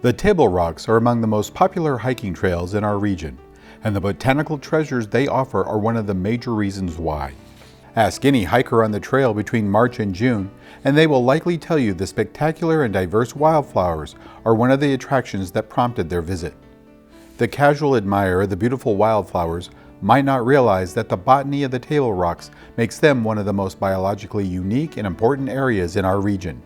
The Table Rocks are among the most popular hiking trails in our region, and the botanical treasures they offer are one of the major reasons why. Ask any hiker on the trail between March and June, and they will likely tell you the spectacular and diverse wildflowers are one of the attractions that prompted their visit. The casual admirer of the beautiful wildflowers might not realize that the botany of the Table Rocks makes them one of the most biologically unique and important areas in our region.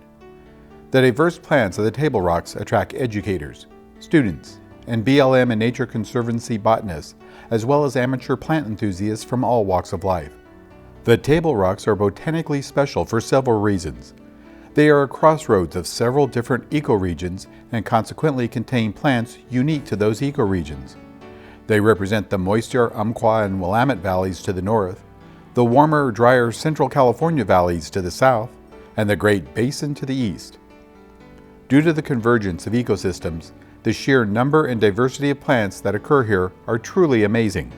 The diverse plants of the Table Rocks attract educators, students, and BLM and Nature Conservancy botanists, as well as amateur plant enthusiasts from all walks of life. The Table Rocks are botanically special for several reasons. They are a crossroads of several different ecoregions and consequently contain plants unique to those ecoregions. They represent the moister Umpqua and Willamette Valleys to the north, the warmer, drier Central California valleys to the south, and the Great Basin to the east. Due to the convergence of ecosystems, the sheer number and diversity of plants that occur here are truly amazing.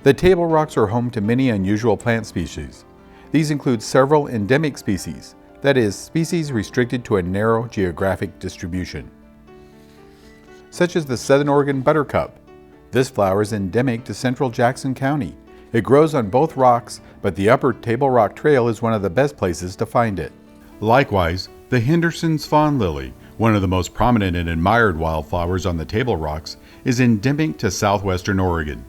The Table Rocks are home to many unusual plant species. These include several endemic species, that is, species restricted to a narrow geographic distribution, such as the Southern Oregon buttercup. This flower is endemic to central Jackson County. It grows on both rocks, but the upper Table Rock Trail is one of the best places to find it. Likewise, the Henderson's fawn lily, one of the most prominent and admired wildflowers on the Table Rocks, is endemic to southwestern Oregon.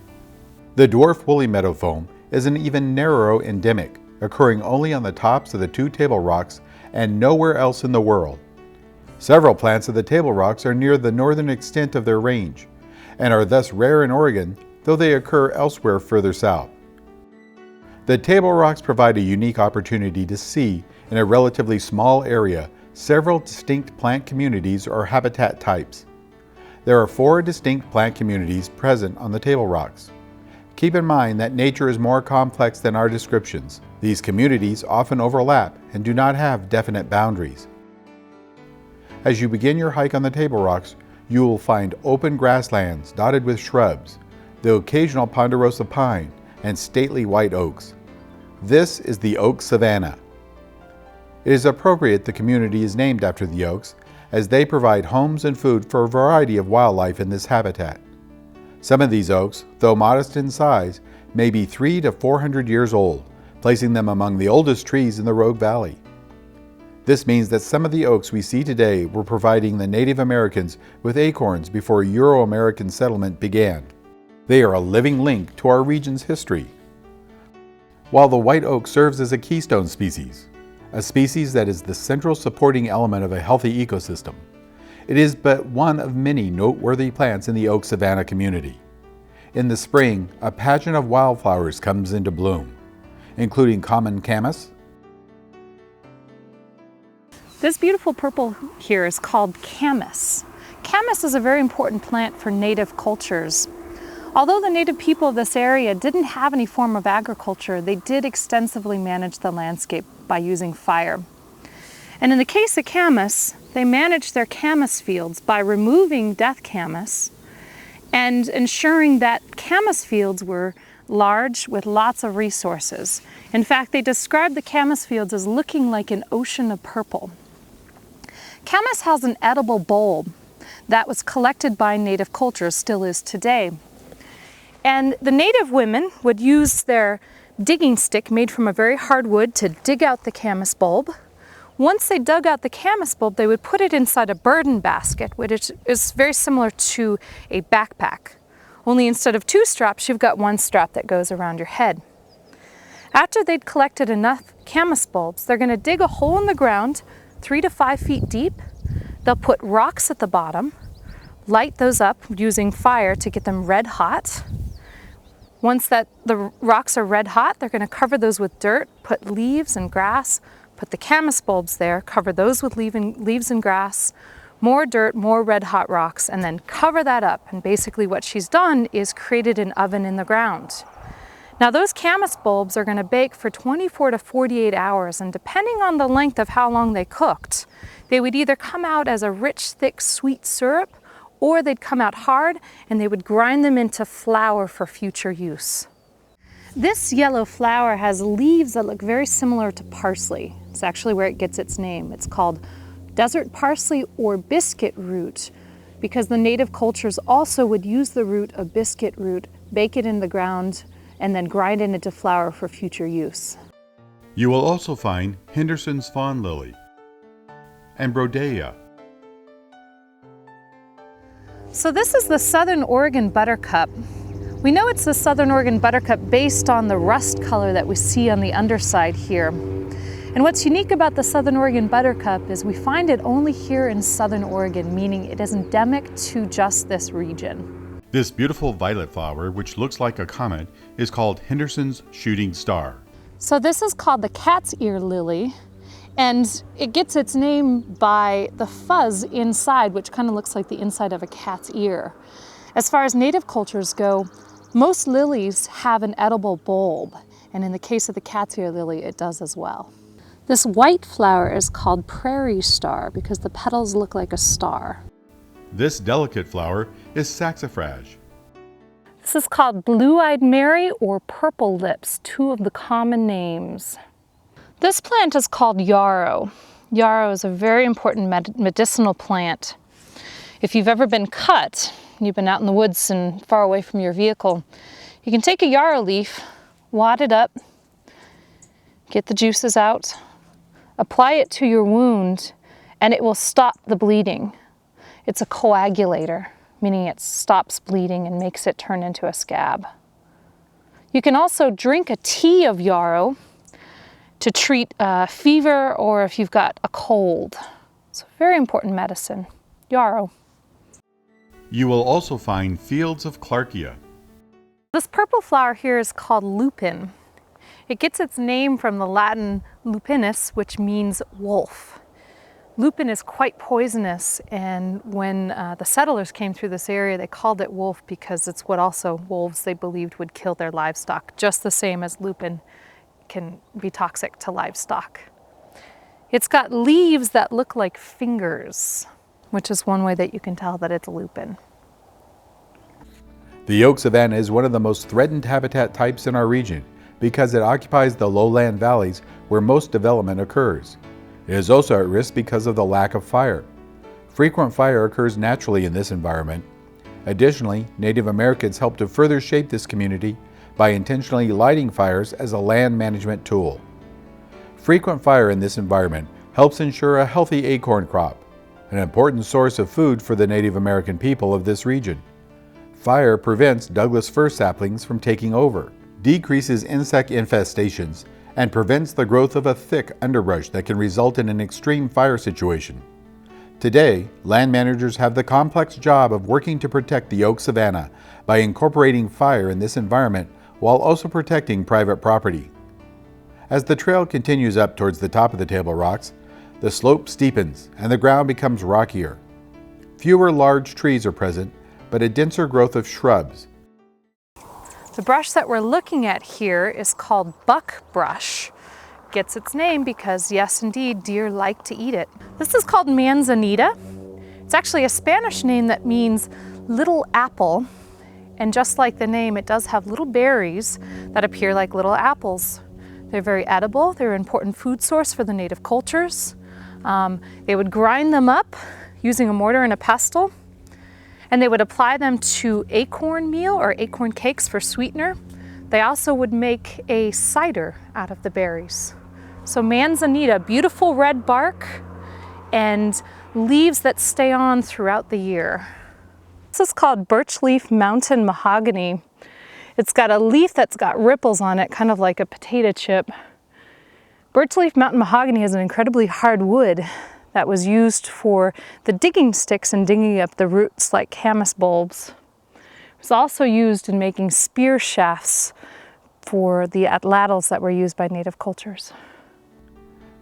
The dwarf woolly meadowfoam is an even narrower endemic, occurring only on the tops of the two Table Rocks and nowhere else in the world. Several plants of the Table Rocks are near the northern extent of their range, and are thus rare in Oregon, though they occur elsewhere further south. The Table Rocks provide a unique opportunity to see, in a relatively small area, several distinct plant communities or habitat types. There are 4 distinct plant communities present on the Table Rocks. Keep in mind that nature is more complex than our descriptions. These communities often overlap and do not have definite boundaries. As you begin your hike on the Table Rocks, you will find open grasslands dotted with shrubs, the occasional ponderosa pine, and stately white oaks. This is the oak savanna. It is appropriate the community is named after the oaks, as they provide homes and food for a variety of wildlife in this habitat. Some of these oaks, though modest in size, may be 300 to 400 years old, placing them among the oldest trees in the Rogue Valley. This means that some of the oaks we see today were providing the Native Americans with acorns before Euro-American settlement began. They are a living link to our region's history. While the white oak serves as a keystone species, a species that is the central supporting element of a healthy ecosystem, it is but one of many noteworthy plants in the oak savanna community. In the spring, a pageant of wildflowers comes into bloom, including common camas. This beautiful purple here is called camas. Camas is a very important plant for native cultures. Although the native people of this area didn't have any form of agriculture, they did extensively manage the landscape by using fire. And in the case of camas, they managed their camas fields by removing death camas and ensuring that camas fields were large with lots of resources. In fact, they described the camas fields as looking like an ocean of purple. Camas has an edible bulb that was collected by native cultures, still is today. And the native women would use their digging stick made from a very hard wood to dig out the camas bulb. Once they dug out the camas bulb, they would put it inside a burden basket, which is very similar to a backpack. Only instead of 2 straps, you've got 1 strap that goes around your head. After they'd collected enough camas bulbs, they're going to dig a hole in the ground 3 to 5 feet deep. They'll put rocks at the bottom, light those up using fire to get them red hot. Once the rocks are red hot, they're going to cover those with dirt, put leaves and grass, put the camas bulbs there, cover those with leaves and grass, more dirt, more red hot rocks, and then cover that up. And basically what she's done is created an oven in the ground. Now those camas bulbs are going to bake for 24 to 48 hours, and depending on the length of how long they cooked, they would either come out as a rich, thick, sweet syrup, or they'd come out hard and they would grind them into flour for future use. This yellow flower has leaves that look very similar to parsley. It's actually where it gets its name. It's called desert parsley or biscuit root, because the native cultures also would use the root of biscuit root, bake it in the ground, and then grind it into flour for future use. You will also find Henderson's fawn lily and Brodea. So this is the Southern Oregon buttercup. We know it's the Southern Oregon buttercup based on the rust color that we see on the underside here. And what's unique about the Southern Oregon buttercup is we find it only here in Southern Oregon, meaning it is endemic to just this region. This beautiful violet flower, which looks like a comet, is called Henderson's shooting star. So this is called the cat's ear lily, and it gets its name by the fuzz inside, which kind of looks like the inside of a cat's ear. As far as native cultures go, most lilies have an edible bulb, and in the case of the cat's ear lily, it does as well. This white flower is called prairie star because the petals look like a star. This delicate flower is saxifrage. This is called blue-eyed Mary or purple lips, two of the common names. This plant is called yarrow. Yarrow is a very important medicinal plant. If you've ever been cut, you've been out in the woods and far away from your vehicle, you can take a yarrow leaf, wad it up, get the juices out, apply it to your wound, and it will stop the bleeding. It's a coagulator, meaning it stops bleeding and makes it turn into a scab. You can also drink a tea of yarrow to treat fever or if you've got a cold. It's a very important medicine, yarrow. You will also find fields of Clarkia. This purple flower here is called lupin. It gets its name from the Latin lupinus, which means wolf. Lupin is quite poisonous, and when the settlers came through this area, they called it wolf because it's what also wolves they believed would kill their livestock, just the same as lupin can be toxic to livestock. It's got leaves that look like fingers, which is one way that you can tell that it's lupin. The oak savanna is one of the most threatened habitat types in our region because it occupies the lowland valleys where most development occurs. It is also at risk because of the lack of fire. Frequent fire occurs naturally in this environment. Additionally, Native Americans helped to further shape this community by intentionally lighting fires as a land management tool. Frequent fire in this environment helps ensure a healthy acorn crop, an important source of food for the Native American people of this region. Fire prevents Douglas fir saplings from taking over, decreases insect infestations, and prevents the growth of a thick underbrush that can result in an extreme fire situation. Today, land managers have the complex job of working to protect the oak savanna by incorporating fire in this environment while also protecting private property. As the trail continues up towards the top of the Table Rocks, the slope steepens and the ground becomes rockier. Fewer large trees are present, but a denser growth of shrubs. The brush that we're looking at here is called buckbrush. Gets its name because, yes indeed, deer like to eat it. This is called manzanita. It's actually a Spanish name that means little apple, and just like the name, it does have little berries that appear like little apples. They're very edible. They're an important food source for the native cultures. They would grind them up using a mortar and a pestle, and they would apply them to acorn meal or acorn cakes for sweetener. They also would make a cider out of the berries. So manzanita, beautiful red bark and leaves that stay on throughout the year. This is called birch leaf mountain mahogany. It's got a leaf that's got ripples on it, kind of like a potato chip. Birch leaf mountain mahogany is an incredibly hard wood that was used for the digging sticks and digging up the roots like camas bulbs. It was also used in making spear shafts for the atlatls that were used by native cultures.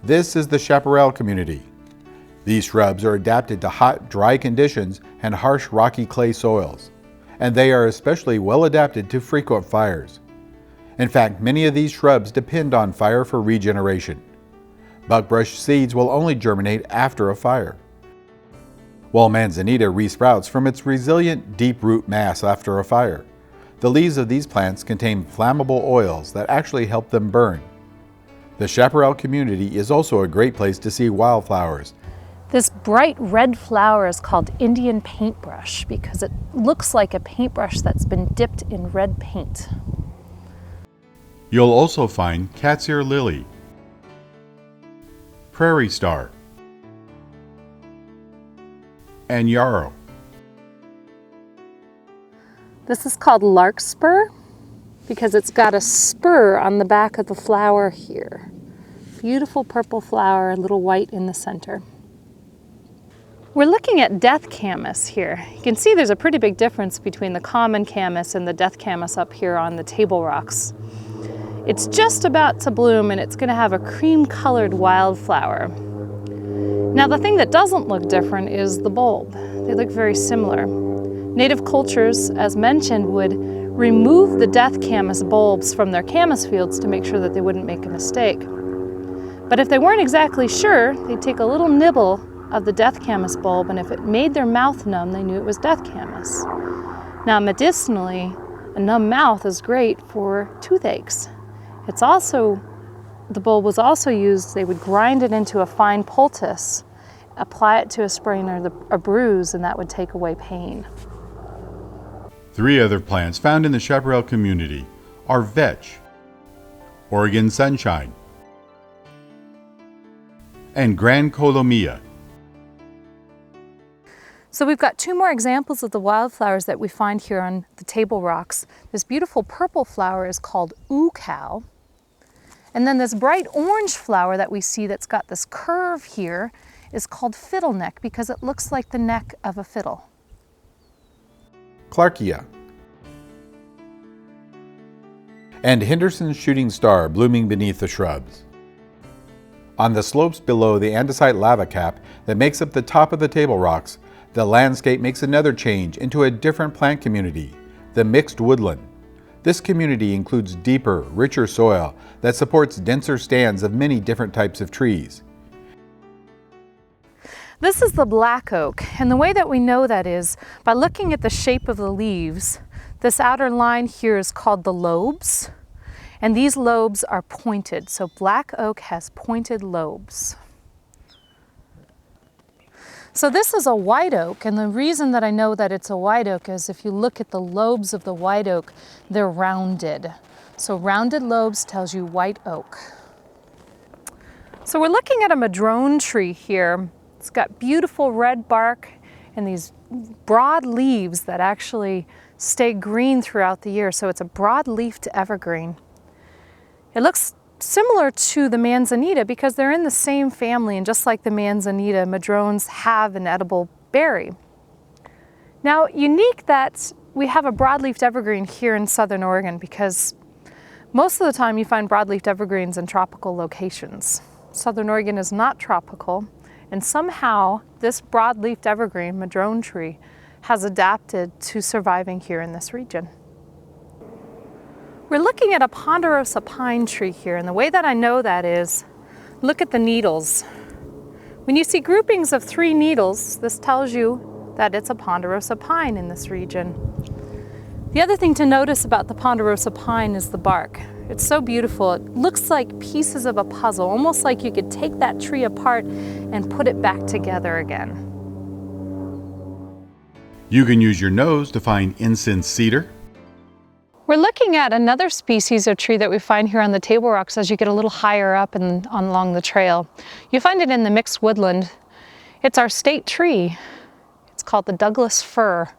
This is the chaparral community. These shrubs are adapted to hot, dry conditions and harsh rocky clay soils, and they are especially well adapted to frequent fires. In fact, many of these shrubs depend on fire for regeneration. Buckbrush seeds will only germinate after a fire, while manzanita resprouts from its resilient deep root mass after a fire. The leaves of these plants contain flammable oils that actually help them burn. The chaparral community is also a great place to see wildflowers. This bright red flower is called Indian paintbrush because it looks like a paintbrush that's been dipped in red paint. You'll also find cat's ear lily, prairie star, and yarrow. This is called larkspur because it's got a spur on the back of the flower here. Beautiful purple flower, a little white in the center. We're looking at death camas here. You can see there's a pretty big difference between the common camas and the death camas up here on the table rocks. It's just about to bloom and it's going to have a cream-colored wildflower. Now the thing that doesn't look different is the bulb. They look very similar. Native cultures, as mentioned, would remove the death camas bulbs from their camas fields to make sure that they wouldn't make a mistake. But if they weren't exactly sure, they'd take a little nibble of the death camas bulb, and if it made their mouth numb, they knew it was death camas. Now medicinally, a numb mouth is great for toothaches. The bulb was also used, they would grind it into a fine poultice, apply it to a sprain or a bruise, and that would take away pain. 3 other plants found in the chaparral community are vetch, Oregon sunshine, and granculomia. So we've got 2 more examples of the wildflowers that we find here on the table rocks. This beautiful purple flower is called oocow. And then this bright orange flower that we see that's got this curve here is called fiddleneck because it looks like the neck of a fiddle. Clarkia, and Henderson's shooting star blooming beneath the shrubs. On the slopes below the andesite lava cap that makes up the top of the table rocks, the landscape makes another change into a different plant community, the mixed woodland. This community includes deeper, richer soil that supports denser stands of many different types of trees. This is the black oak, and the way that we know that is by looking at the shape of the leaves. This outer line here is called the lobes, and these lobes are pointed, so black oak has pointed lobes. So this is a white oak, and the reason that I know that it's a white oak is if you look at the lobes of the white oak, they're rounded. So rounded lobes tells you white oak. So we're looking at a madrone tree here. It's got beautiful red bark and these broad leaves that actually stay green throughout the year. So it's a broad-leafed evergreen. It looks similar to the manzanita because they're in the same family, and just like the manzanita, madrones have an edible berry. Now, unique that we have a broadleafed evergreen here in Southern Oregon because most of the time you find broadleafed evergreens in tropical locations. Southern Oregon is not tropical, and somehow this broadleafed evergreen, madrone tree, has adapted to surviving here in this region. We're looking at a ponderosa pine tree here, and the way that I know that is, look at the needles. When you see groupings of 3 needles, this tells you that it's a ponderosa pine in this region. The other thing to notice about the ponderosa pine is the bark. It's so beautiful. It looks like pieces of a puzzle, almost like you could take that tree apart and put it back together again. You can use your nose to find incense cedar. We're looking at another species of tree that we find here on the table rocks as you get a little higher up and along the trail. You find it in the mixed woodland. It's our state tree. It's called the Douglas fir.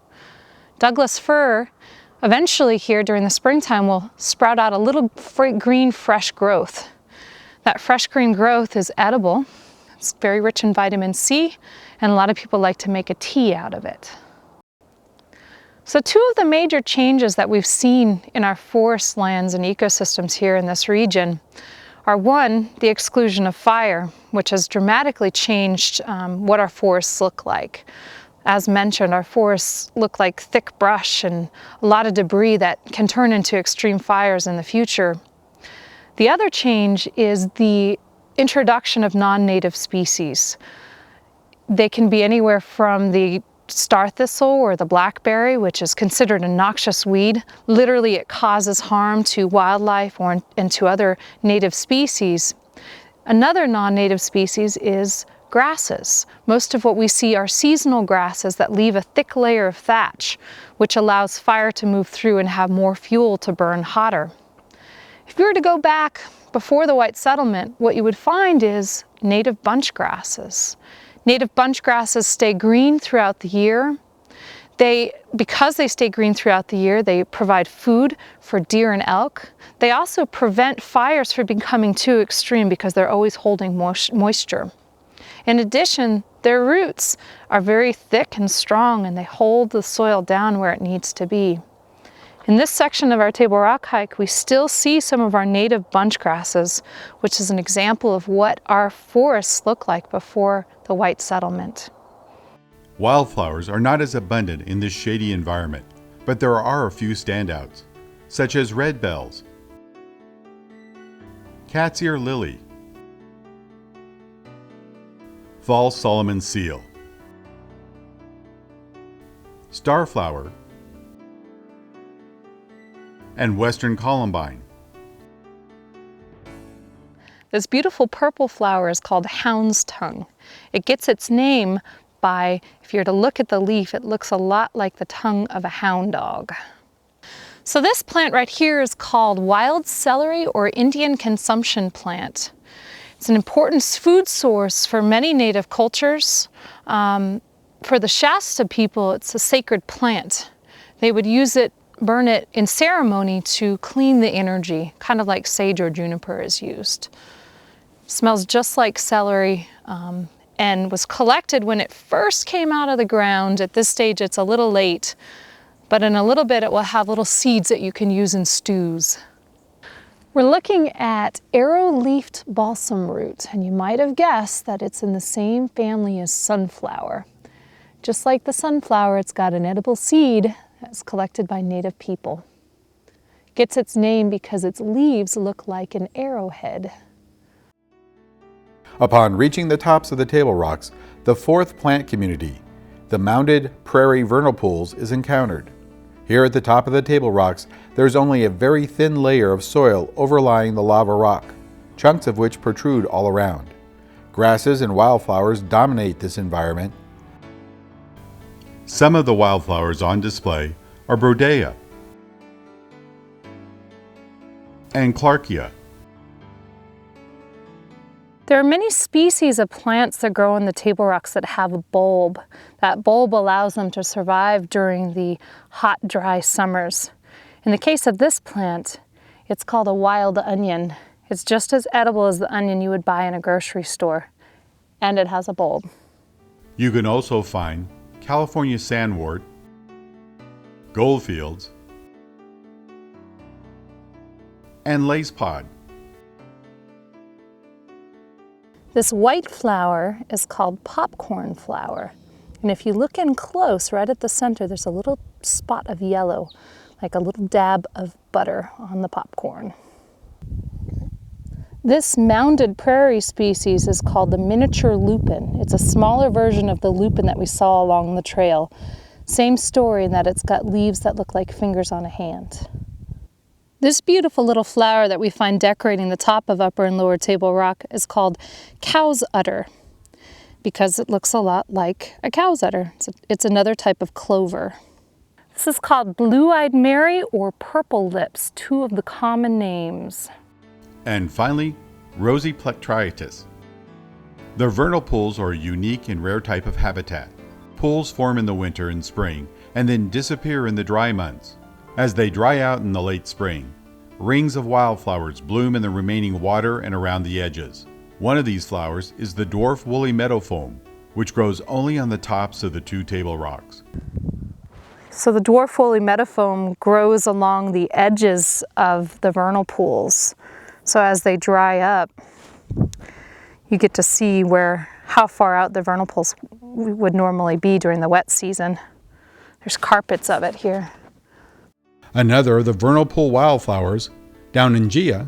Douglas fir eventually here during the springtime will sprout out a little green fresh growth. That fresh green growth is edible. It's very rich in vitamin C, and a lot of people like to make a tea out of it. So 2 of the major changes that we've seen in our forest lands and ecosystems here in this region are 1, the exclusion of fire, which has dramatically changed what our forests look like. As mentioned, our forests look like thick brush and a lot of debris that can turn into extreme fires in the future. The other change is the introduction of non-native species. They can be anywhere from the star thistle or the blackberry, which is considered a noxious weed. Literally, it causes harm to wildlife and to other native species. Another non-native species is grasses. Most of what we see are seasonal grasses that leave a thick layer of thatch, which allows fire to move through and have more fuel to burn hotter. If you were to go back before the white settlement, what you would find is native bunch grasses. Native bunch grasses stay green throughout the year. Because they stay green throughout the year, they provide food for deer and elk. They also prevent fires from becoming too extreme because they're always holding moisture. In addition, their roots are very thick and strong, and they hold the soil down where it needs to be. In this section of our Table Rock hike, we still see some of our native bunch grasses, which is an example of what our forests look like before the white settlement. Wildflowers are not as abundant in this shady environment, but there are a few standouts, such as red bells, cat's ear lily, false Solomon seal, starflower, and western columbine. This beautiful purple flower is called hound's tongue. It gets its name by, if you were to look at the leaf, it looks a lot like the tongue of a hound dog. So this plant right here is called wild celery or Indian consumption plant. It's an important food source for many native cultures. For the Shasta people, it's a sacred plant. They would use it, burn it in ceremony to clean the energy, kind of like sage or juniper is used. It smells just like celery and was collected when it first came out of the ground. At this stage, it's a little late, but in a little bit, it will have little seeds that you can use in stews. We're looking at arrow-leafed balsam root, and you might have guessed that it's in the same family as sunflower. Just like the sunflower, it's got an edible seed that's collected by native people. It gets its name because its leaves look like an arrowhead. Upon reaching the tops of the Table Rocks, the fourth plant community, the mounded prairie vernal pools, is encountered. Here at the top of the Table Rocks, there's only a very thin layer of soil overlying the lava rock, chunks of which protrude all around. Grasses and wildflowers dominate this environment. Some of the wildflowers on display are Brodea and Clarkia. There are many species of plants that grow in the Table Rocks that have a bulb. That bulb allows them to survive during the hot, dry summers. In the case of this plant, it's called a wild onion. It's just as edible as the onion you would buy in a grocery store, and it has a bulb. You can also find California sandwort, goldfields, and lacepod. This white flower is called popcorn flower. And if you look in close, right at the center, there's a little spot of yellow, like a little dab of butter on the popcorn. This mounded prairie species is called the miniature lupin. It's a smaller version of the lupin that we saw along the trail. Same story in that it's got leaves that look like fingers on a hand. This beautiful little flower that we find decorating the top of Upper and Lower Table Rock is called cow's udder because it looks a lot like a cow's udder. It's another type of clover. This is called blue-eyed Mary or purple lips, two of the common names. And finally, rosy plectriatus. The vernal pools are a unique and rare type of habitat. Pools form in the winter and spring and then disappear in the dry months. As they dry out in the late spring, rings of wildflowers bloom in the remaining water and around the edges. One of these flowers is the dwarf woolly meadowfoam, which grows only on the tops of the two Table Rocks. So the dwarf woolly meadowfoam grows along the edges of the vernal pools. So as they dry up, you get to see how far out the vernal pools would normally be during the wet season. There's carpets of it here. Another of the vernal pool wildflowers, Downangia,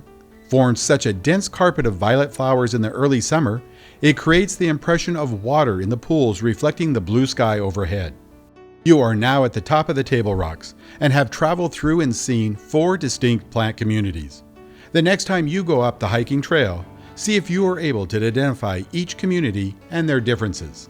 forms such a dense carpet of violet flowers in the early summer, it creates the impression of water in the pools reflecting the blue sky overhead. You are now at the top of the Table Rocks and have traveled through and seen 4 distinct plant communities. The next time you go up the hiking trail, See if you are able to identify each community and their differences.